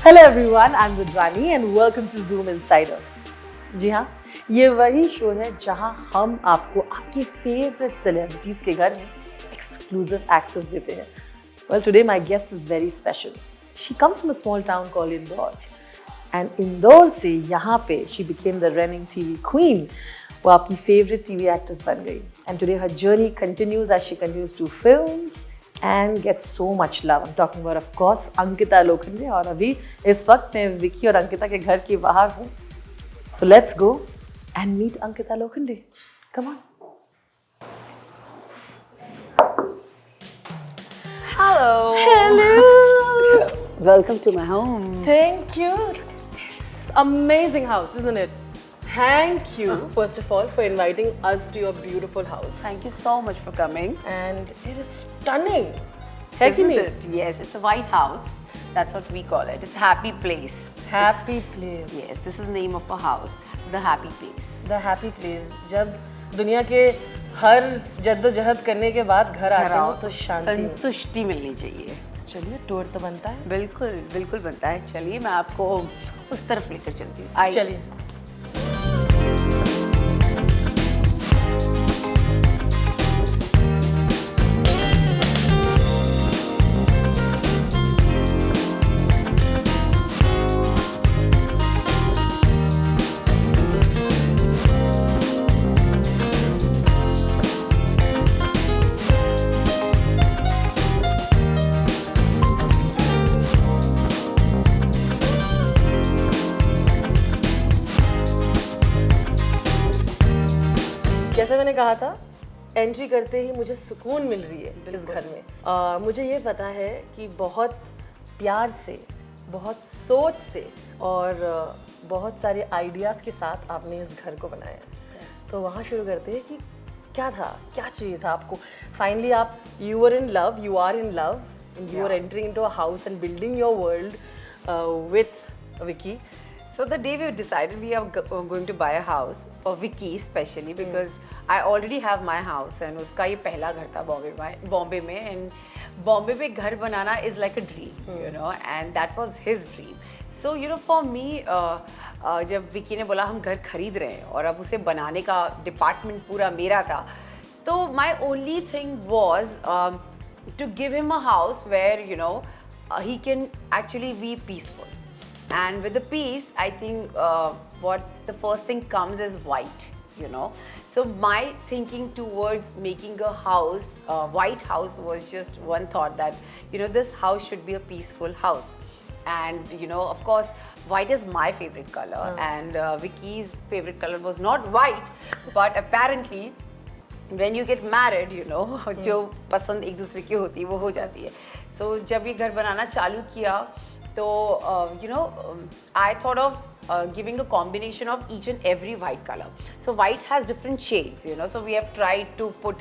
Hello everyone, I am Vidwani and welcome to Zoom insider. जी हाँ, ये वही शो है जहाँ हम आपको आपके फेवरेट सेलिब्रिटीज़ के घर में एक्सक्लूसिव एक्सेस देते हैं। Well, today my guest is very special. She comes from a small town called Indore and Indore से यहाँ पे she became the running TV queen. वो आपकी फेवरेट टीवी एक्ट्रेस बन गई and today her journey continues as she continues to films and gets so much love. I'm talking about, of course, Ankita Lokhande. और अभी इस वक्त मैं विकी और अंकिता के घर के बाहर हूँ। So let's go and meet Ankita Lokhande. Come on. Hello. Hello. Welcome to my home. Thank you. This amazing house, isn't it? Thank you, first of all, for inviting us to your beautiful house. Thank you so much for coming. And it is stunning. है कि Isn't नहीं? it? Yes, it's a white house. That's what we call it. It's a happy place. Happy place. Yes, this is the name of a house. The happy place. The happy place. जब दुनिया के हर जद्दोजहद करने के बाद घर आते हो तो शांति, संतुष्टि मिलनी चाहिए। तो चलिए, टूर तो बनता है। बिल्कुल बिल्कुल बनता है। चलिए मैं आपको उस तरफ लेकर चलती हूँ। आइए। चलिए। जैसे मैंने कहा था, एंट्री करते ही मुझे सुकून मिल रही है इस घर में। मुझे ये पता है कि बहुत प्यार से, बहुत सोच से और बहुत सारे आइडियाज़ के साथ आपने इस घर को बनाया है। तो वहाँ शुरू करते हैं कि क्या था, क्या चाहिए था आपको। फाइनली आप you are in love, you are in love and you are entering into a house and building your world with Vicky. So the day we decided we are going to buy a house for Vicky especially because I already have my house and उसका ये पहला घर था बॉम्बे में and Bombay में घर बनाना is like a dream, you know, and that was his dream. So you know for me जब विकी ने बोला हम घर खरीद रहे हैं और अब उसे बनाने का डिपार्टमेंट पूरा मेरा था, तो my only thing was to give him a house where you know he can actually be peaceful. And with the peace, I think what the first thing comes is white, you know. So my thinking towards making a house, white house, was just one thought that, you know, this house should be a peaceful house. And, you know, of course, white is my favorite color. And Vicky's favorite color was not white, but apparently, when you get married, you know, जो पसंद एक दूसरे की होती है वो हो जाती है. So जब ये घर बनाना चालू किया, तो you know, I thought of giving a combination of each and every white color. So white has different shades, you know. So we have tried to put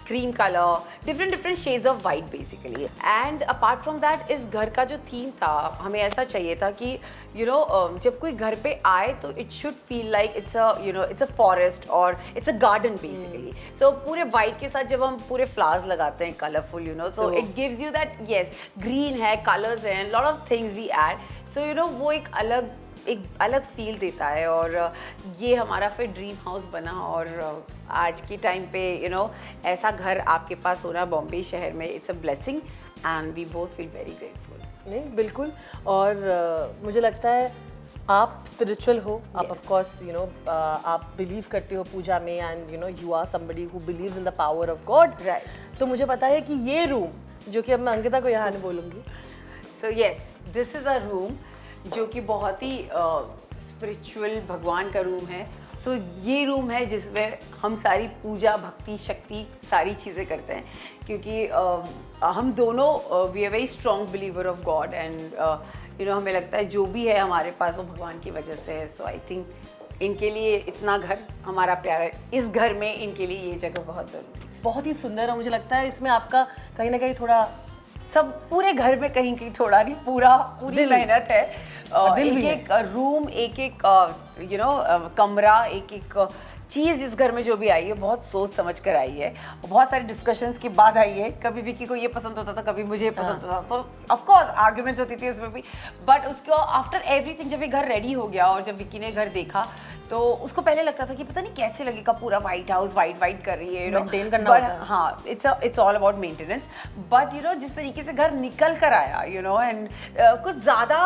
cream color, different shades of white basically. And apart from that, इस घर का जो theme था, हमें ऐसा चाहिए था कि you know जब कोई घर पे आए तो it should feel like it's a you know it's a forest or it's a garden basically. So पूरे white के साथ जब हम पूरे flowers लगाते हैं colorful, you know, so it gives you that yes green है, colors हैं, lot of things we add. So you know वो एक अलग फील देता है और ये हमारा फिर ड्रीम हाउस बना और आज के टाइम पे यू नो ऐसा घर आपके पास होना बॉम्बे शहर में it's a blessing and we both feel very grateful. नहीं, बिल्कुल। और मुझे लगता है आप स्पिरिचुअल हो, आप ऑफ कोर्स यू नो आप बिलीव करते हो पूजा में and you know you are somebody who believes in the power of God, right. तो मुझे पता है कि ये रूम जो कि अब मैं अंकिता को यहाँ नहीं बोलूँगी, so yes this is a room जो कि बहुत ही स्पिरिचुअल भगवान का रूम है। सो ये रूम है जिसमें हम सारी पूजा भक्ति शक्ति सारी चीज़ें करते हैं क्योंकि हम दोनों we are very strong believer of God and you know हमें लगता है जो भी है हमारे पास वो भगवान की वजह से है। सो आई थिंक इनके लिए इतना घर हमारा प्यारा है, इस घर में इनके लिए ये जगह बहुत ज़रूरी है। बहुत ही सुंदर है। मुझे लगता है इसमें आपका कहीं ना कहीं थोड़ा सब पूरे घर में कहीं कहीं थोड़ा नहीं पूरी मेहनत है। एक एक रूम एक एक यू नो कमरा एक एक चीज़ इस घर में जो भी आई है बहुत सोच समझ कर आई है, बहुत सारी डिस्कशंस के बाद आई है। कभी विकी को ये पसंद होता था, कभी मुझे पसंद होता था, तो ऑफ कोर्स आर्ग्यूमेंट्स होती थी उसमें भी, बट उसको आफ्टर एवरीथिंग जब ये घर रेडी हो गया और जब विकी ने घर देखा तो उसको पहले लगता था कि पता नहीं कैसे लगेगा, पूरा व्हाइट हाउस वाइट कर रही है, मेंटेन करना होता है। हाँ, it's all about maintenance, but जिस तरीके से घर निकल कर आया एंड कुछ ज़्यादा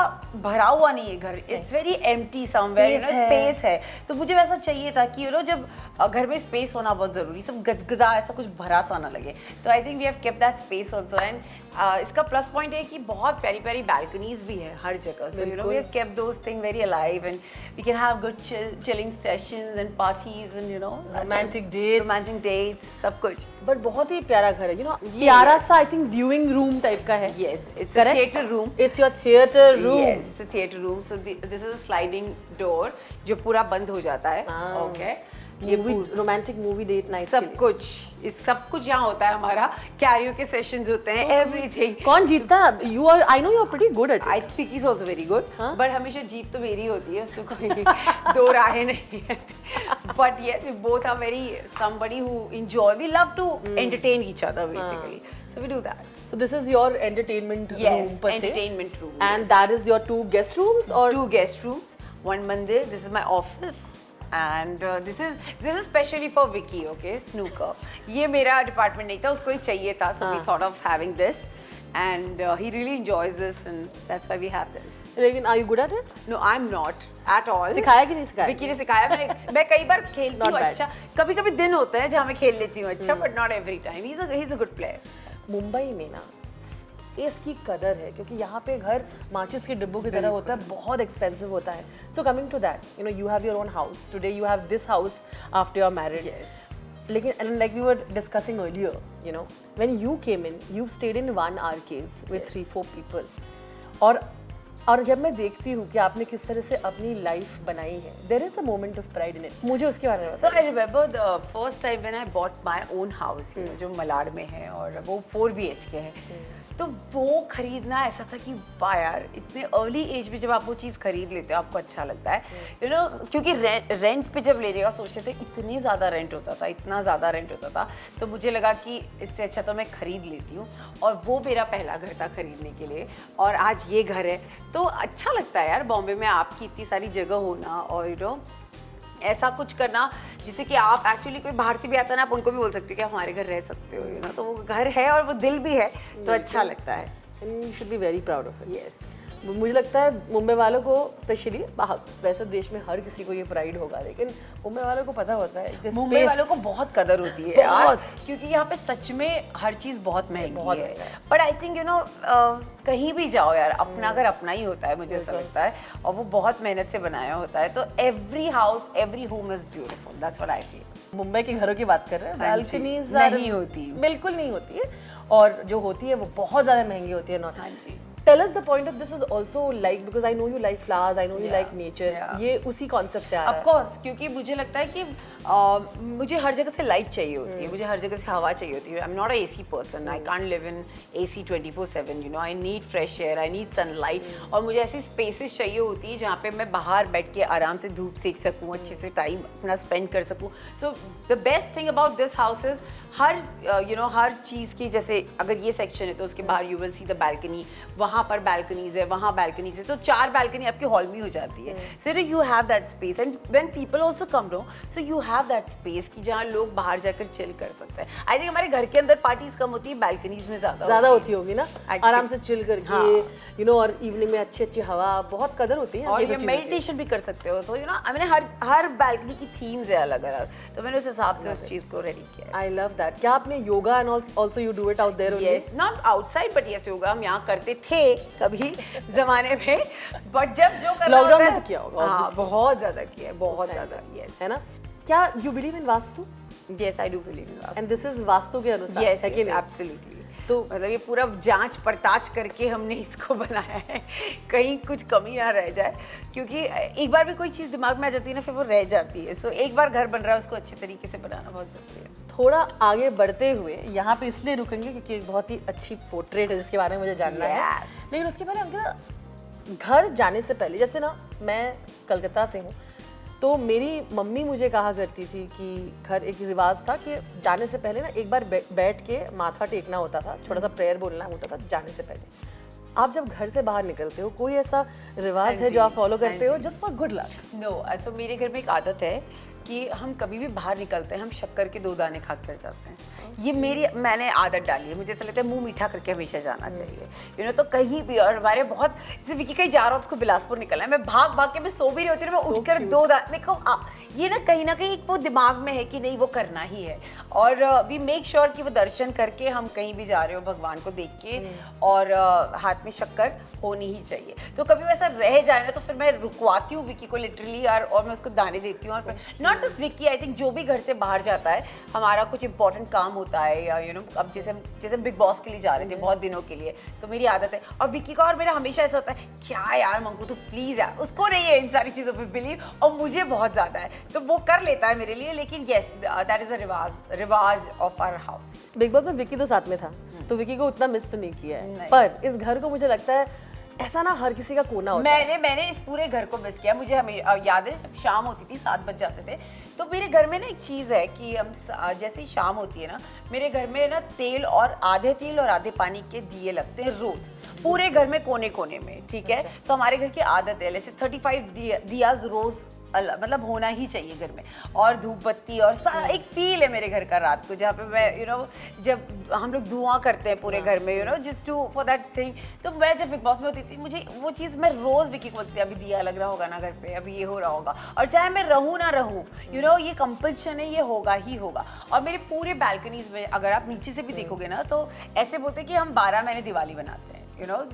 भरा हुआ नहीं है घर, it's very empty somewhere, space है। तो मुझे वैसा चाहिए था कि जब घर में स्पेस होना बहुत ज़रूरी, सब गजगजा ऐसा कुछ भरा सा ना लगे। तो I think we have kept that space also, and इसका प्लस पॉइंट है कि बहुत प्यारी प्यारी बैल्कनीज भी है हर जगह, so we have kept those thing very alive, and we can have good chilling sessions and parties and romantic dates, सब कुछ। बट बहुत ही प्यारा घर है, प्यारा सा, I think viewing room type का है। Yes, it's a theater room. It's your theater room. Yes, it's a theater room. So this is a sliding door जो पूरा बंद हो जाता है। Okay. ये रोमांटिक मूवी डेट नाइट सब कुछ, इस सब कुछ यहाँ होता है हमारा, कैरियोके सेशंस होते हैं, एवरीथिंग। कौन जीतता? You are, I know you are pretty good at it. I think he's also very good, but हमेशा जीत तो मेरी होती है, उसको कोई दो राहें नहीं है। But yes, we both are very somebody who enjoy. We love to entertain each other basically, so we do that. So this is your entertainment room per se? Entertainment room. And that is your 2 guest rooms or? 2 guest rooms, 1 mandir. This is my office. And this is specially for Vicky, okay, snooker. ये मेरा department नहीं था, उसको ही चाहिए था, so we thought of having this, and he really enjoys this, and that's why we have this. लेकिन are you good at it? No, I'm not at all. सिखाया कि नहीं सिखाया? विकी ने सिखाया, मैं कई बार खेलती हूँ अच्छा, कभी-कभी दिन होते हैं जहाँ मैं खेल लेती हूँ अच्छा, but not every time. He's a good player. Mumbai में ना इसकी कदर है क्योंकि यहाँ पे घर माचिस के डिब्बों की तरह होता है, बहुत एक्सपेंसिव होता है। So coming to that, you have your own house today, you have this house after your married. लेकिन like we were discussing earlier, when you came in, you stayed in 1 RKs with 3-4 people, और जब मैं देखती हूँ कि आपने किस तरह से अपनी लाइफ बनाई है, there is a moment of pride in it. मुझे उसके बारे में so I remember the first time when I bought my own house, जो मलाड में है और वो 4 BHK है, तो वो खरीदना ऐसा था कि वाह यार, इतने अर्ली एज में जब आप वो चीज़ खरीद लेते हो आपको अच्छा लगता है, क्योंकि रेंट पे जब लेने का सोचते थे इतनी ज़्यादा रेंट होता था, इतना ज़्यादा रेंट होता था, तो मुझे लगा कि इससे अच्छा तो मैं खरीद लेती हूँ, और वो मेरा पहला घर था खरीदने के लिए, और आज ये घर है। तो अच्छा लगता है यार बॉम्बे में आपकी इतनी सारी जगह होना, और ऐसा कुछ करना जिससे कि आप एक्चुअली, कोई बाहर से भी आता है ना, आप उनको भी बोल सकते हो कि आप हमारे घर रह सकते हो, तो वो घर है और वो दिल भी है, तो अच्छा लगता है। You should be very proud of it. Yes, मुझे लगता है मुंबई वालों को स्पेशली, वैसे देश में हर किसी को ये प्राइड होगा, लेकिन मुंबई वालों को पता होता है, मुंबई वालों को बहुत कदर होती है यार, क्योंकि यहाँ पे सच में हर चीज़ बहुत महंगी है। बट आई थिंक कहीं भी जाओ यार, अपना घर अपना ही होता है, मुझे ऐसा लगता है, और वो बहुत मेहनत से बनाया होता है, तो every house, every home is beautiful, that's what I feel. Mumbai के घरों की बात कर रहे हैं, बालकनीज नहीं होती, बिल्कुल नहीं होती है, और जो होती है वो बहुत ज़्यादा महंगी होती है। हाँ जी। Tell us the point of this is also like, because I know you like flowers, I know you like nature. ये उसी कॉन्सेप्ट से आ रहा है। Of course, क्योंकि मुझे लगता है कि मुझे हर जगह से लाइट चाहिए होती है, मुझे हर जगह से हवा चाहिए होती है। I'm not a AC person. I can't live in AC 24/7. I need fresh air, I need sunlight. और मुझे ऐसी स्पेसेस चाहिए होती है जहाँ पे मैं बाहर बैठ के आराम से धूप सेक सकूँ, अच्छे से टाइम अपना स्पेंड कर सकूँ। So the best thing about this house is हर चीज़ की, जैसे अगर ये सेक्शन है तो उसके बाहर you will see the balcony, वहाँ पर बैल्कनीज है, वहाँ बैल्कनीज है, तो 4 बैल्कनी आपके हॉल में हो जाती है। So you have that space, and when people also come know, so you have that space कि जहाँ लोग बाहर जाकर चिल कर सकते हैं। आई थिंक हमारे घर के अंदर पार्टीज कम होती है, बैल्कनीज में ज़्यादा होती होगी ना, आराम से चिल करके, और इवनिंग में अच्छी अच्छी हवा, बहुत कदर होती है, और ये मेडिटेशन भी कर सकते हो। तो मैंने हर बैल्कनी की थीम्स है अलग अलग, तो मैंने उस हिसाब से उस चीज़ को रेडी किया। I love that. क्या आपने yoga and also you do it out there? Yes, not outside, but yes, yoga हम यहाँ करते थे कभी जमाने में, बट जब जो करना लॉकडाउन में तो किया होगा। हाँ, बहुत ज़्यादा किया है, बहुत ज़्यादा। यस, है ना? क्या you believe in vastu? Yes, I do believe in vastu, and this is vastu के अनुसार, यस, है कि नहीं? एब्सोल्युटली। तो मतलब ये पूरा जांच पड़ताछ करके हमने इसको बनाया है, कहीं कुछ कमी ना रह जाए, क्योंकि एक बार भी कोई चीज़ दिमाग में आ जाती है ना, फिर वो रह जाती है। सो एक बार घर बन रहा है, उसको अच्छे तरीके से बनाना बहुत ज़रूरी है। थोड़ा आगे बढ़ते हुए यहाँ पे इसलिए रुकेंगे क्योंकि एक बहुत ही अच्छी पोर्ट्रेट है जिसके बारे में मुझे जानना है, लेकिन उसके पहले हम घर जाने से पहले, जैसे ना मैं कलकत्ता से हूँ, तो मेरी मम्मी मुझे कहा करती थी कि घर एक रिवाज था कि जाने से पहले ना एक बार बैठ के माथा टेकना होता था, छोटा सा प्रेयर बोलना होता था जाने से पहले। आप जब घर से बाहर निकलते हो कोई ऐसा रिवाज है जो आप फॉलो करते हो just for good luck? No, अच्छा मेरे घर में एक आदत है कि हम कभी भी बाहर निकलते हैं हम शक्कर के 2 दाने खा कर जाते हैं। ये मैंने आदत डाली है, मुझे ऐसा लगता है मुंह मीठा करके हमेशा जाना चाहिए। तो कहीं भी, और हमारे बहुत, जैसे विकी कहीं जा रहा हो उसको बिलासपुर निकलना है, मैं भाग भाग के मैं सो भी रही होती हूँ, मैं उठकर 2 दाने देखो, ये ना कहीं एक वो दिमाग में है कि नहीं वो करना ही है। और वी मेक श्योर कि वो दर्शन करके हम कहीं भी जा रहे हो भगवान को देख के, और हाथ में शक्कर होनी ही चाहिए। तो कभी वैसा रह जाए ना तो फिर मैं रुकवाती हूँ विकी को लिटरली यार, और मैं उसको दाने देती हूँ। और not just Vicky, I think जो भी घर से बाहर जाता है, हमारा कुछ इंपॉर्टेंट काम होता है या अब जैसे बिग बॉस के लिए जा रहे थे बहुत दिनों के लिए, तो मेरी आदत है। और विकी का और मेरा हमेशा ऐसा होता है, क्या यार मंकू तू प्लीज यार, उसको नहीं है इन सारी चीज़ों पे बिलीव, और मुझे बहुत ज़्यादा है, तो वो कर लेता है मेरे लिए। लेकिन यस, दैट इज अ रिवाज of our house. Bigg Boss में विकी तो साथ में था, तो विकी को उतना मिस तो नहीं किया है, पर इस घर को मुझे लगता है ऐसा ना हर किसी का कोना होता है। मैंने इस पूरे घर को मिस किया। मुझे हमें याद है जब शाम होती थी 7 बज जाते थे, तो मेरे घर में ना एक चीज़ है कि हम जैसे ही शाम होती है ना, मेरे घर में ना तेल और आधे पानी के दिए लगते हैं रोज, पूरे घर में कोने कोने में, ठीक है। तो हमारे घर की आदत है, जैसे 35 दियाज रोज मतलब होना ही चाहिए घर में, और धूप बत्ती और सारा एक फील है मेरे घर का रात को, जहाँ पे मैं जब हम लोग धुआं करते हैं पूरे घर में just to for that thing. तो मैं जब बिग बॉस में होती थी, मुझे वो चीज़ मैं रोज विकी को बोलती थी, अभी दिया लग रहा होगा ना घर पे, अभी ये हो रहा होगा, और चाहे मैं रहूँ ना रहूँ ये कंपल्शन है, ये होगा ही होगा। और मेरे पूरे बालकनीज में अगर आप नीचे से भी देखोगे ना, तो ऐसे बोलते हैं कि हम 12 महीने दिवाली बनाते हैं।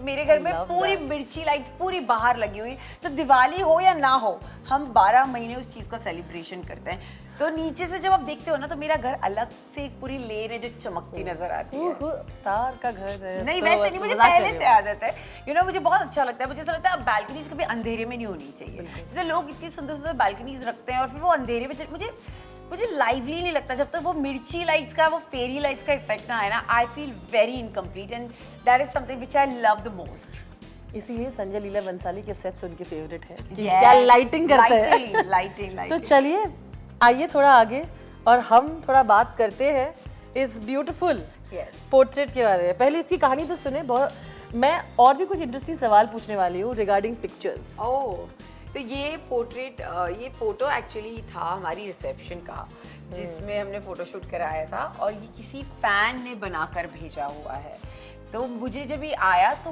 मेरे घर में पूरी मिर्ची लाइट्स पूरी बाहर लगी हुई, तो दिवाली हो या ना हो, हम 12 महीने उस चीज़ का सेलिब्रेशन करते हैं। तो नीचे से जब आप देखते हो ना, तो मेरा घर अलग से एक पूरी लेन है जो चमकती नजर आती है। स्टार का घर है। नहीं तो वैसे नहीं, मुझे पहले से आदत है। मुझे बहुत अच्छा लगता है। मुझे ऐसा लगता है बालकनीज कभी अंधेरे में नहीं होनी चाहिए। जैसे लोग इतनी सुंदर सुंदर बालकनीज रखते हैं और फिर वो अंधेरे में, मुझे लाइवली नहीं लगता जब तक वो मिर्ची लाइट्स का, वो फेरी लाइट्स का इफेक्ट ना आए ना। I feel very incomplete, and that is something which I love the most. इसीलिए संजय लीला बंसाली के सेट्स उनके फेवरेट है कि क्या लाइटिंग करते हैं। लाइटिंग तो चलिए आइए थोड़ा आगे और हम थोड़ा बात करते हैं इस ब्यूटीफुल पोर्ट्रेट के बारे में। पहले इसकी कहानी तो सुने, मैं और भी कुछ इंटरेस्टिंग सवाल पूछने वाली हूँ रिगार्डिंग पिक्चर्स। ओह, तो ये पोर्ट्रेट, ये फोटो एक्चुअली था हमारी रिसेप्शन का, जिसमें हमने फोटोशूट कराया था, और ये किसी फैन ने बनाकर भेजा हुआ है। तो मुझे जब ये आया तो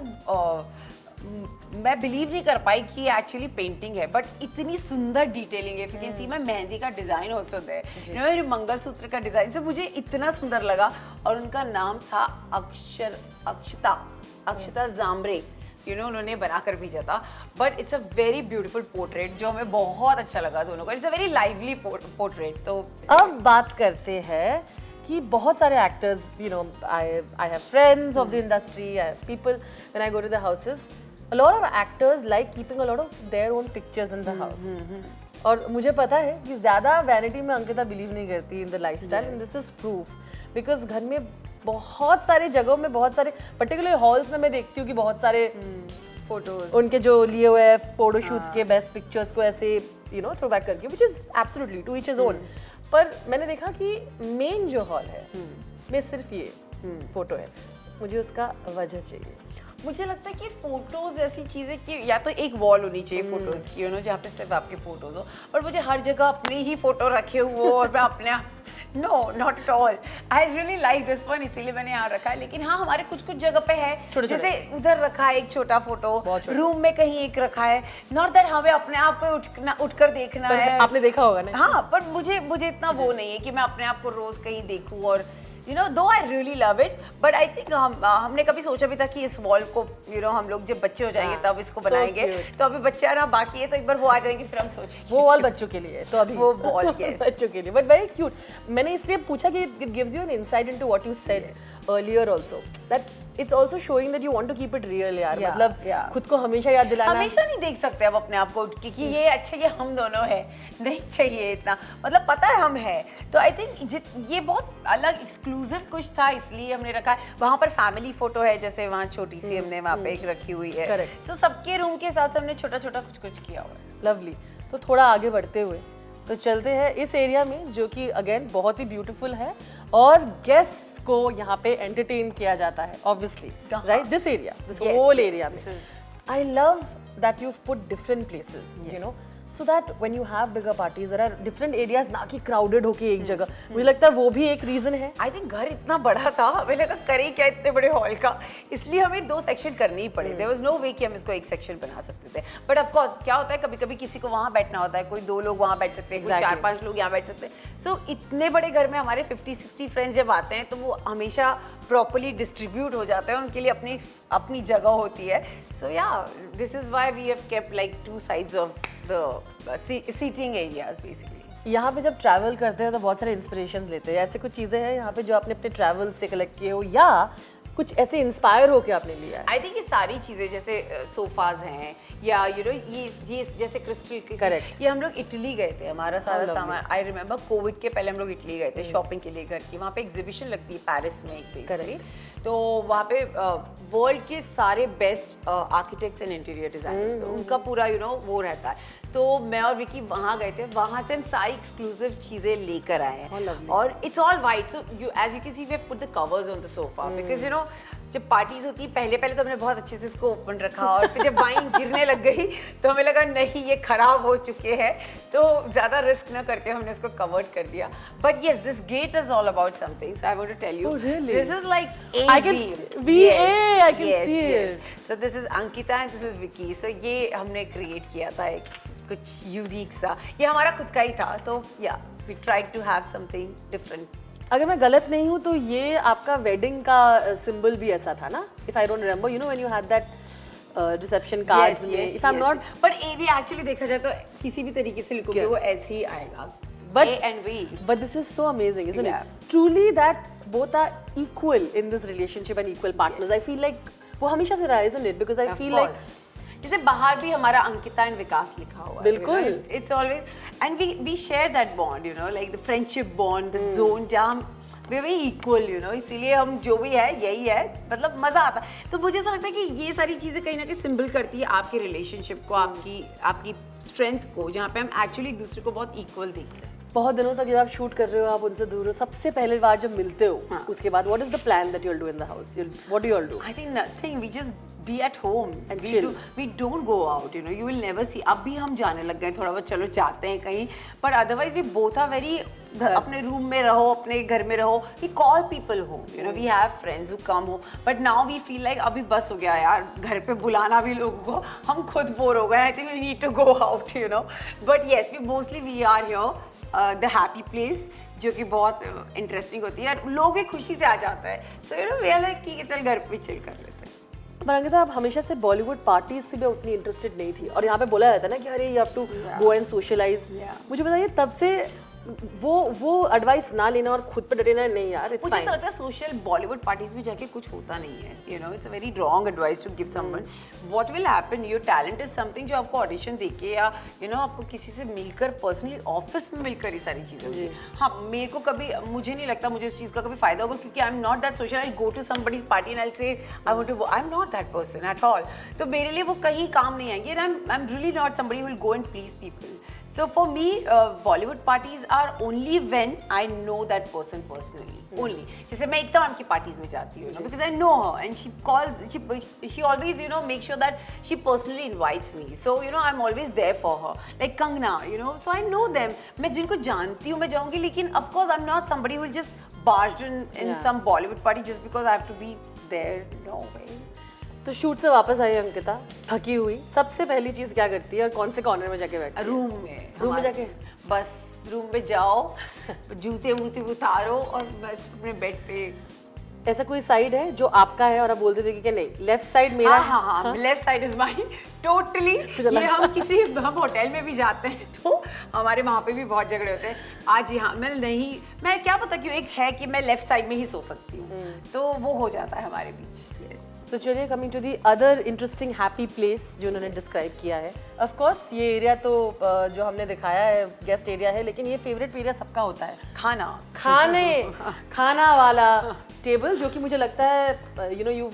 मैं बिलीव नहीं कर पाई कि एक्चुअली पेंटिंग है, बट इतनी सुंदर डिटेलिंग है। If you can see my mehndi का डिजाइन आल्सो देयर, मेरे मंगलसूत्र का डिजाइन, से मुझे इतना सुंदर लगा। और उनका नाम था अक्षता जाम्बरे, उन्होंने बनाकर भेजा था। But it's a very beautiful portrait जो हमें बहुत अच्छा लगा दोनों को। It's a very lively portrait. तो अब बात करते हैं कि बहुत सारे actors, I have friends of the industry, I have people when I go to the houses, a lot of actors like keeping a lot of their own pictures in the house. और मुझे पता है कि ज़्यादा vanity में Ankita believe नहीं करती in the lifestyle, and this is proof, because घर में बहुत सारे जगहों में, बहुत सारे पर्टिकुलर हॉल्स में मैं देखती हूँ कि बहुत सारे फोटोज उनके जो लिए हुए हैं फोटोशूट्स के बेस्ट पिक्चर्स को ऐसे थ्रो बैक करके, which is absolutely to each his own. पर मैंने देखा कि मेन जो हॉल है में सिर्फ ये फोटो है, मुझे उसका वजह चाहिए। मुझे लगता है कि फोटोज ऐसी चीज़ें कि या तो एक वॉल होनी चाहिए फोटोज की, जहाँ पे सिर्फ आपके फोटोज हो, और मुझे हर जगह अपने ही फोटो रखे हुए और मैं अपने no not at all. I really like this one, इसीलिए मैंने यहाँ रखा है। लेकिन हाँ, हमारे कुछ कुछ जगह पे है, जैसे उधर रखा है एक छोटा फोटो, रूम में कहीं एक रखा है। नॉट दैट हमें अपने आप को उठकर देखना है, आपने देखा होगा ना। हाँ, पर मुझे इतना वो नहीं है कि मैं अपने आप को रोज कहीं देखूँ। और दो I really love it, but I think हमने कभी सोचा भी था कि इस वॉल को हम लोग जब बच्चे हो जाएंगे तब इसको बनाएंगे। तो अभी बच्चे आना बाकी है, तो एक बार वो आ जाएंगे फिर हम सोचेंगे। वो वॉल बच्चों के लिए, तो अभी वो वॉल बच्चों के लिए, बट वेरी क्यूट। मैंने इसलिए पूछा कि it gives you an insight into what you said earlier also, that it's also showing that you want to keep it real यार। मतलब खुद को हमेशा याद दिलाना, हमेशा नहीं देख सकते अब अपने आप को कि ये अच्छा, ये हम दोनों है, नहीं चाहिए इतना, मतलब पता है हम है। तो आई थिंक ये बहुत अलग एक्सक्लूसिव कुछ था, इसलिए हमने रखा है। वहाँ पर फैमिली फोटो है, जैसे वहाँ छोटी सी हमने वहाँ पे एक रखी हुई है। सो सबके रूम के हिसाब से हमने छोटा छोटा कुछ कुछ किया हुआ है। लवली। तो थोड़ा आगे बढ़ते हुए तो चलते हैं इस एरिया में, जो कि अगेन बहुत ही ब्यूटीफुल है और गेस्ट को यहाँ पे एंटरटेन किया जाता है obviously, right? This area, this whole area में I love that you put different places, you know, so that when you have bigger parties there are different areas, ना कि crowded होके एक जगह। मुझे लगता है वो भी एक रीजन है। आई थिंक घर इतना बड़ा था, हमें लगा करें क्या इतने बड़े हॉल का, इसलिए हमें 2 सेक्शन करने ही पड़े। देयर वाज नो वे कि हम इसको एक सेक्शन बना सकते थे। बट ऑफ कोर्स क्या होता है, कभी कभी किसी को वहाँ बैठना होता है, कोई 2 लोग वहाँ बैठ सकते हैं, कोई 4-5 लोग यहाँ बैठ सकते हैं। सो इतने बड़े घर में हमारे 50-60 फ्रेंड्स जब आते हैं तो वो हमेशा प्रॉपर्ली डिस्ट्रीब्यूट हो जाता है, उनके लिए अपनी जगह होती है। So yeah this is why we have kept like 2 sides of the seating areas basically. यहाँ पे जब ट्रैवल करते हैं तो बहुत सारे इंस्पिरेशन लेते हैं। ऐसे कुछ चीज़ें हैं यहाँ पे जो आपने अपने ट्रैवल से कलेक्ट किए हो या कुछ ऐसे इंस्पायर होके आपने लिया है? आई थिंक ये सारी चीज़ें जैसे सोफाज हैं या यू नो ये जैसे क्रिस्टल, करेक्ट, ये हम लोग इटली गए थे, हमारा सारा सामान। आई रिमेम्बर कोविड के पहले हम लोग इटली गए थे शॉपिंग के लिए घर की। वहाँ पे एग्जीबिशन लगती है पेरिस में एक बेसिकली, तो वहाँ पे वर्ल्ड के सारे best architects and interior designers, तो उनका पूरा यू नो वो रहता है। तो मैं और विकी वहाँ गए थे, वहाँ से हम सारी एक्सक्लूसिव चीज़ें लेकर आए हैं और it's all white. So you as you can see we have put the covers on the sofa because you know जब पार्टीज होती है पहले तो हमने बहुत अच्छे से इसको ओपन रखा और फिर जब वाइन गिरने लग गई तो हमें लगा नहीं ये खराब हो चुके हैं, तो ज़्यादा रिस्क ना करके हमने इसको कवर्ड कर दिया। But yes this gate is all about something, so I want to tell you this is like I can see it. So this is Ankita and this is Vicky. So ये हमने क्रिएट किया था एक कुछ यूनिक सा, ये हमारा खुद का ही था, तो yeah we tried to have something different. अगर मैं गलत नहीं हूँ तो ये आपका वेडिंग का सिंबल भी ऐसा था ना, if I don't remember, you know when you had that reception cards में, if I am not, but ए भी एक्चुअली देखा जाए तो किसी भी तरीके से लिखोगे वो ऐसे ही आएगा, but A and V. But this is so amazing, isn't Yeah. it? Truly that both are equal in this relationship and equal partners. I feel like वो हमेशा से रहा है, isn't it? Because I feel like जैसे बाहर भी हमारा Ankita and विकास लिखा हुआ है, बिल्कुल, it's always and we share that bond, you know, like the friendship bond, the zone जहाँ हम we very equal, you know, इसीलिए हम जो भी है यही है, मतलब मजा आता है। तो मुझे ऐसा लगता है कि ये सारी चीज़ें कहीं ना कहीं सिंबल करती है आपके रिलेशनशिप को, आपकी स्ट्रेंथ को, जहाँ पे हम एक्चुअली एक दूसरे को बहुत इक्वल देखते हैं। बहुत दिनों तक जब आप शूट कर रहे हो, आप उनसे दूर हो, सबसे पहले बार जब मिलते हो, उसके बाद what is the plan that you will do in the house? What do you all do? I think nothing, we just be at home and we chill. we don't go out, you know, you will never see। अब भी हम जाने लग गए थोड़ा बहुत, चलो जाते हैं कहीं, but otherwise we both are very अपने रूम में रहो, अपने घर में रहो, we call people home, you know, we have friends who come home, but now we feel like अभी बस हो गया यार, घर पे बुलाना भी लोगों को, हम खुद बोर हो गए। I think we need to go out, you know, but yes, we mostly we are here the happy place, जो कि बहुत इंटरेस्टिंग होती है और लोग भी खुशी से आ जाता है। So you know we are like ठीक है चल घर पे चिल कर लेते हैं। पर अंकिता, आप हमेशा से बॉलीवुड पार्टीज से भी उतनी इंटरेस्टेड नहीं थी और यहाँ पे बोला जाता है ना कि अरे you have to go and socialise. मुझे बताइए तब से वो एडवाइस ना लेना और खुद पे डटे ना, नहीं यार इट्स फाइन। मुझे ऐसा लगता है सोशल बॉलीवुड पार्टीज में जाके कुछ होता नहीं है, you know, it's a very wrong advice to give someone. What will happen, your talent is something जो आपको ऑडिशन देके या यू नो आपको किसी से मिलकर पर्सनली ऑफिस में मिलकर ये सारी चीज़ें होती हैं। हाँ, मेरे को कभी, मुझे नहीं लगता मुझे इस चीज़ का कभी फायदा होगा, क्योंकि I am not that social. I go to somebody's party and I say I want to, I am not that person at all. तो मेरे लिए वो कहीं काम नहीं आएंगे, I am really not somebody who will go and please people. So for me, Bollywood parties are only when I know that person personally. Only. जैसे मैं एकदम की parties में जाती हूँ, because I know her and she calls, she always, you know, make sure that she personally invites me. So you know, I'm always there for her. Like Kangna, you know, so I know them. मैं जिनको जानती हूँ मैं जाऊँगी, लेकिन of course I'm not somebody who will just barge in some Bollywood party just because I have to be there. No way. तो shoot से वापस आई अंकिता थकी हुई, सबसे पहली चीज क्या करती है और कौन से कॉर्नर में जाके बैठती है? रूम में जाके बस रूम में जाओ, जूते वूते उतारो और बस अपने बेड पे। ऐसा कोई साइड है जो आपका है और आप बोलते थे कि नहीं लेफ्ट साइड मेरा? हाँ, left side is mine totally. ये हम होटल में भी जाते हैं तो हमारे वहाँ पे भी बहुत झगड़े होते हैं। आज यहाँ मैं क्या पता क्यों, एक है कि मैं लेफ्ट साइड में ही सो सकती हूँ, तो वो हो जाता है हमारे बीच। तो चलिए coming to the other interesting happy place जो उन्होंने डिस्क्राइब किया है। ऑफ कोर्स ये एरिया तो जो हमने दिखाया है गेस्ट एरिया है, लेकिन ये फेवरेट एरिया सबका होता है, खाना वाला टेबल जो कि मुझे लगता है you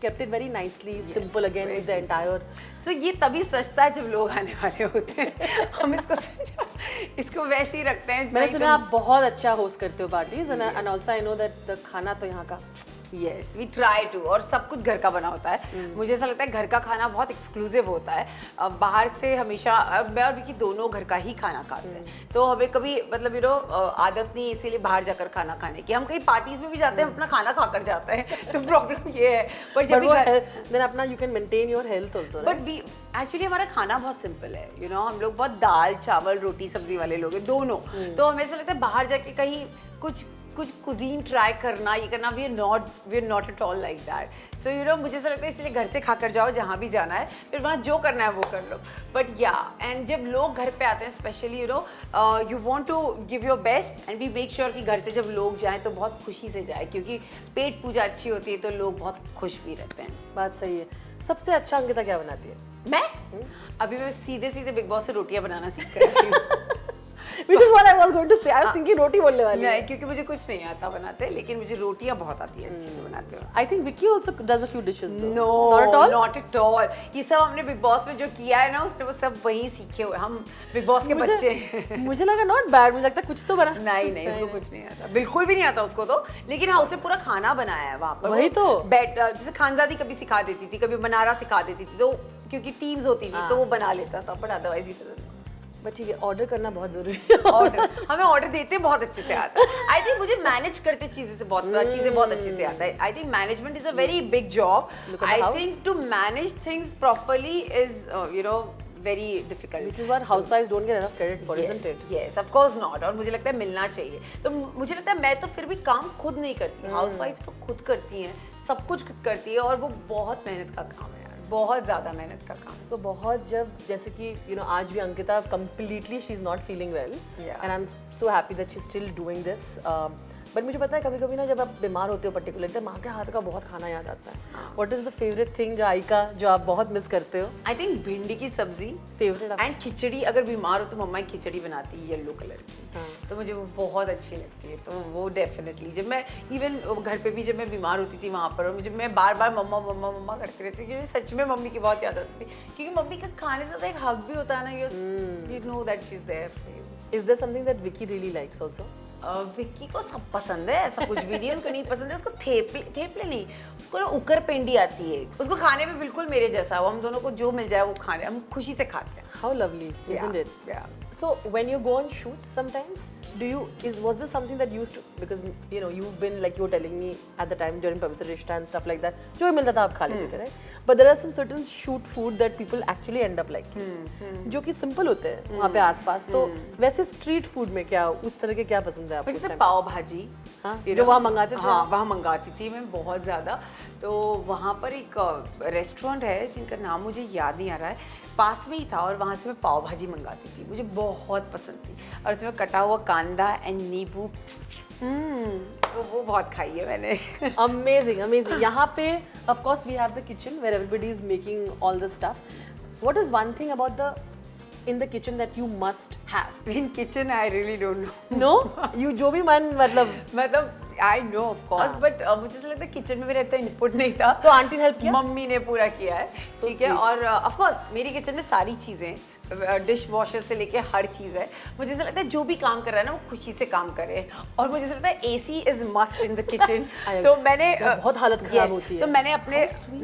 kept it very nicely, simple again with the entire. So ये तभी सजता है जब लोग आने वाले होते हैं। हम इसको वैसे ही रखते हैं। मैंने सुना आप बहुत अच्छा होस्ट करते हो parties and also I know that the खाना तो यहाँ का Yes, we try to, और सब कुछ घर का बना होता है। मुझे ऐसा लगता है घर का खाना बहुत एक्सक्लूसिव होता है। बाहर से हमेशा मैं और विकी दोनों घर का ही खाना खाते हैं, तो हमें कभी मतलब आदत नहीं इसीलिए बाहर जाकर खाना खाने की। हम कहीं पार्टीज में भी जाते हैं अपना खाना खाकर जाते हैं, तो प्रॉब्लम ये है। पर जब then अपना you can maintain your health also, right? But actually हमारा खाना बहुत सिंपल है, हम लोग बहुत दाल चावल रोटी सब्जी वाले लोग हैं दोनों। तो हमें ऐसा लगता है बाहर जाके कहीं कुछ कुजीन ट्राई करना, ये करना, we are not at all like that. So मुझे ऐसा लगता है इसलिए घर से खाकर जाओ जहाँ भी जाना है, फिर वहाँ जो करना है वो कर लो। बट एंड जब लोग घर पे आते हैं specially you want to give your best and we make sure कि घर से जब लोग जाएं तो बहुत खुशी से जाए, क्योंकि पेट पूजा अच्छी होती है तो लोग बहुत खुश भी रहते हैं। बात सही है। सबसे अच्छा अंकिता क्या बनाती है? मैं अभी मैं सीधे बिग बॉस से रोटियां बनाना सीख रही हूँ। Which is what I was going to say. I was thinking रोटी बोलने वाली नहीं, क्योंकि मुझे कुछ नहीं आता बनाते, लेकिन मुझे रोटियां बहुत आती है अच्छे से बनाते हो। I think Vicky also does a few dishes though. No, not at all. Not at all. ये सब हमने बिग बॉस में जो किया है ना, उसने वो सब वहीं सीखे हुए। हम बिग बॉस के बच्चे हैं। मुझे लगा not bad, मुझे लगता कुछ तो बना। नहीं, उसको कुछ नहीं आता, बिल्कुल भी नहीं आता उसको तो। लेकिन हाँ, उसने पूरा खाना बनाया है वहाँ पर। वही तो। जैसे खानजादी कभी सिखा देती थी, कभी बनारा सिखा देती थी, तो क्योंकि टीम्स होती थी तो वो बना लेता था, बट अदरवाइज ही बट ठीक है, ऑर्डर करना बहुत जरूरी है। हमें ऑर्डर देते बहुत अच्छे से आता है। आई थिंक मुझे मैनेज करते चीजें बहुत अच्छे से आता है। I think management is a very big job. I think to manage things properly is very difficult. Which is what housewives don't get enough credit for, isn't it? Yes, of course not. और मुझे लगता है मिलना चाहिए। तो मुझे लगता है मैं तो फिर भी काम खुद नहीं करती, हाउसवाइफ्स तो खुद करती हैं, सब कुछ खुद करती है, और वो बहुत मेहनत का काम है यार, बहुत ज़्यादा मेहनत का काम। So बहुत जब जैसे कि आज भी Ankita completely she is not feeling well, and I'm so happy that she's still doing this. But मुझे पता है कभी कभी ना जब आप बीमार होते हो पर्टिकुलर, तो माँ के हाथ का बहुत खाना याद आता है। What is the favourite thing जो आई का जो आप बहुत मिस करते हो? आई थिंक भिंडी की सब्जी फेवरेट, एंड खिचड़ी। अगर बीमार हो तो मम्मा खिचड़ी बनाती है येलो कलर की, तो मुझे वो बहुत अच्छी लगती है। तो वो डेफिनेटली जब मैं इवन घर पे भी जब मैं बीमार होती थी वहाँ पर, और मैं बार बार मम्मा मम्मा मम्मा करती रहती थी, क्योंकि सच में मम्मी की बहुत याद आती थी, क्योंकि मम्मी का खाने से एक हग भी होता है ना, you know that she is there for you. Is there something that Vicky really likes also? Vicky को सब पसंद है, ऐसा कुछ भी नहीं है उसको नहीं पसंद है। उसको थेपले नहीं, उसको ना उकर पेंडी आती है, उसको खाने में बिल्कुल मेरे जैसा। वो हम दोनों को जो मिल जाए वो खाने हम खुशी से खाते हैं। How lovely, isn't it? Yeah. So when you go on shoots sometimes, was this something that used to, because you've been like you were telling me at the time during Pavitra Rishta and stuff like that, जो मिलता था आप खा लेते थे, right? But there are some certain shoot food that people actually end up liking, जो कि simple होते हैं वहाँ पे आसपास। तो वैसे street food में क्या उस तरह के क्या पसंद है आपको? जैसे पाव भाजी, जो वहाँ मंगाते थे? हाँ, वहाँ मंगाती थी मैं बहुत ज़्यादा। तो वहाँ पर एक रेस्टोरेंट है जिनका नाम मुझे याद नहीं आ रहा है, पास में ही था, और वहाँ से मैं पाव भाजी मंगाती थी, मुझे बहुत पसंद थी। और उसमें कटा हुआ कांदा एंड नींबू, वो बहुत खाई है मैंने। Amazing, amazing. यहाँ पे of course we have the kitchen where everybody is making all the stuff. What is one thing about in the kitchen that you must have? In kitchen I really don't know. No? You जो भी मन मतलब I know of course, but मुझे ऐसा लगता है kitchen में मेरा इतना इनपुट नहीं था, तो आंटी ने हेल्प किया? मम्मी ने पूरा किया है, ठीक है। और ऑफ कोर्स मेरी किचन में सारी चीज़ें, डिश वॉशर से लेके हर चीज़ है। मुझे ऐसा लगता है जो भी काम कर रहा है ना वो खुशी से काम करे, और मुझे ऐसा लगता है AC is must in the kitchen. तो मैंने बहुत हालत खराब होती है, तो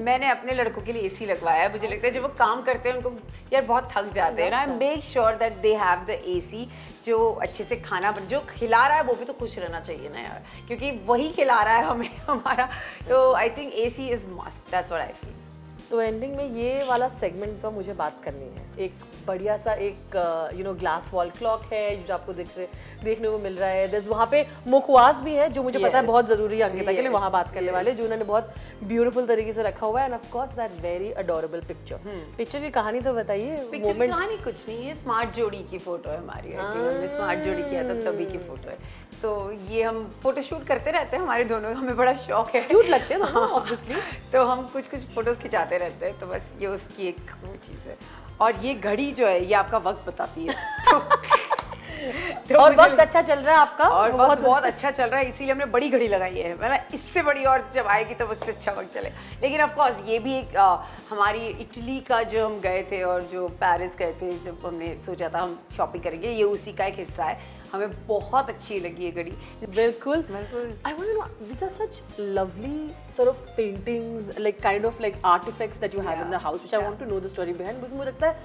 मैंने अपने लड़कों के लिए एसी लगवाया है। मुझे लगता है जब वो काम करते हैं उनको यार बहुत थक जाते हैं ना, I make sure that they have the AC, जो अच्छे से खाना जो खिला रहा है वो भी तो खुश रहना चाहिए ना यार, क्योंकि वही खिला रहा है हमें हमारा। तो I think AC is must, that's what I feel. तो एंडिंग में ये वाला सेगमेंट तो मुझे बात करनी है। एक बढ़िया सा एक ग्लास वॉल क्लॉक है जो आपको देखने को मिल रहा है। दस वहाँ पे मुखवास भी है जो मुझे पता है बहुत ज़रूरी है अंकिता के लिए, वहाँ बात करने वाले, जो उन्होंने बहुत ब्यूटीफुल तरीके से रखा हुआ है। End of course that very adorable picture की कहानी तो बताइए। पिक्चर की कहानी कुछ नहीं, ये स्मार्ट जोड़ी की फोटो है हमारी। हमने स्मार्ट जोड़ी किया था तभी की फोटो है। तो ये हम फोटो शूट करते रहते हैं हमारे दोनों, हमें बड़ा शौक है, क्यूट लगते हैं ना ऑब्वियसली। तो हम कुछ फोटोज खिंचाते रहते हैं, तो बस ये उसकी एक वो चीज़ है। और ये घड़ी जो है ये आपका वक्त बताती है। तो तो और मुझे- वक्त अच्छा चल रहा है आपका? और वक्त बहुत अच्छा चल रहा है, इसीलिए हमने बड़ी घड़ी लगाई है। मतलब इससे बड़ी और जब आएगी तो उससे अच्छा वक्त चले। लेकिन ऑफ कोर्स ये भी एक हमारी इटली का जो हम गए थे और जो पेरिस गए थे, जब हमने सोचा था हम शॉपिंग करेंगे, ये उसी का एक हिस्सा है। हमें बहुत अच्छी लगी ये घड़ी। बिल्कुल बिल्कुल। I want to know, these are such lovely sort of paintings, like kind of like artifacts that you have in the Yeah, house, which I yeah. want to know the story behind. because मुझे लगता है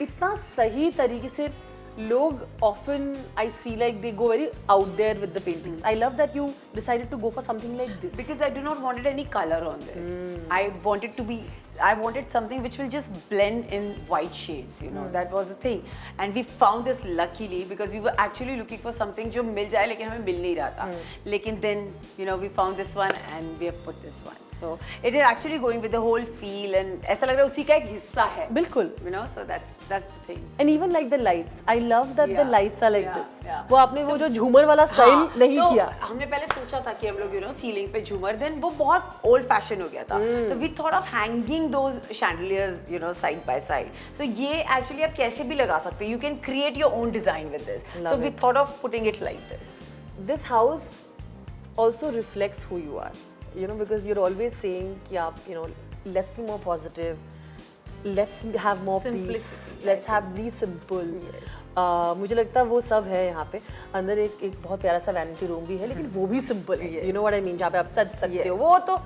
इतना सही तरीके से लोग often I see like they go very out there with the paintings. I love that you decided to go for something like this. Because I do not wanted any color on this. I wanted something which will just blend in white shades, you know. That was the thing. And we found this luckily because we were actually looking for something जो मिल जाए, लेकिन हमें मिल नहीं रहा था. लेकिन then, you know, we found this one and we have put this one. So it is actually going with the whole feel and ऐसा लग रहा है उसी का एक हिस्सा है. बिल्कुल. You know, so that's the thing. And even like the lights, I love that the Yeah, lights are like yeah, this. yeah. वो आपने वो जो झूमर वाला स्टाइल हाँ, नहीं तो किया. हमने पहले सोचा था कि हम लोग, you know, सीलिंग पे झूमर, देन वो बहुत ओल्ड फैशन हो गया था. तो we thought of hanging those chandeliers, you know, side by side. So ये actually आप कैसे भी लगा सकते हो. You can create your own design with this. Love So we it. thought of putting it like this. This house also reflects who you are, you know, because you're always saying कि आप, you know, let's be more positive, let's have more peace, Simplicity, let's I have be simple. Yes. मुझे लगता है वो सब है यहाँ पे. अंदर एक बहुत प्यारा सा वैनिटी रूम भी है, लेकिन वो भी सिंपल है. Yes. You know what I mean? जहाँ पे आप सज सकते Yes. हो. वो तो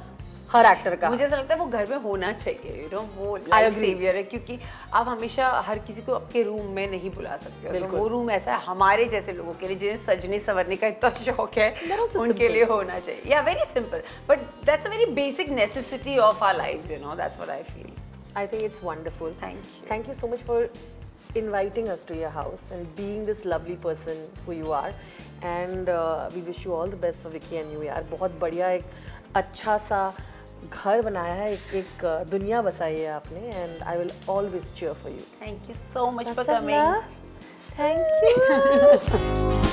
हर एक्टर का. मुझे ऐसा लगता है वो घर में होना चाहिए, you know, वो I लाइफ agree. सेवियर है, क्योंकि आप हमेशा हर किसी को आपके रूम में नहीं बुला सकते हो. तो बिल्कुल. वो रूम ऐसा है हमारे जैसे लोगों के लिए जिन्हें सजने संवरने का इतना शौक है, They're also उनके simple. लिए होना चाहिए. Yeah, very simple, but that's a very basic necessity of our lives, you know. That's what I feel. I think it's wonderful. Thank you. Thank you so much for inviting us to your house and being this lovely person who you are. And we wish you all the best for Vicky and you यार. बहुत बढ़िया एक अच्छा सा घर बनाया है, एक दुनिया बसाई है आपने. And I will always cheer for you. Thank you so much for That's a coming. love. Thank you.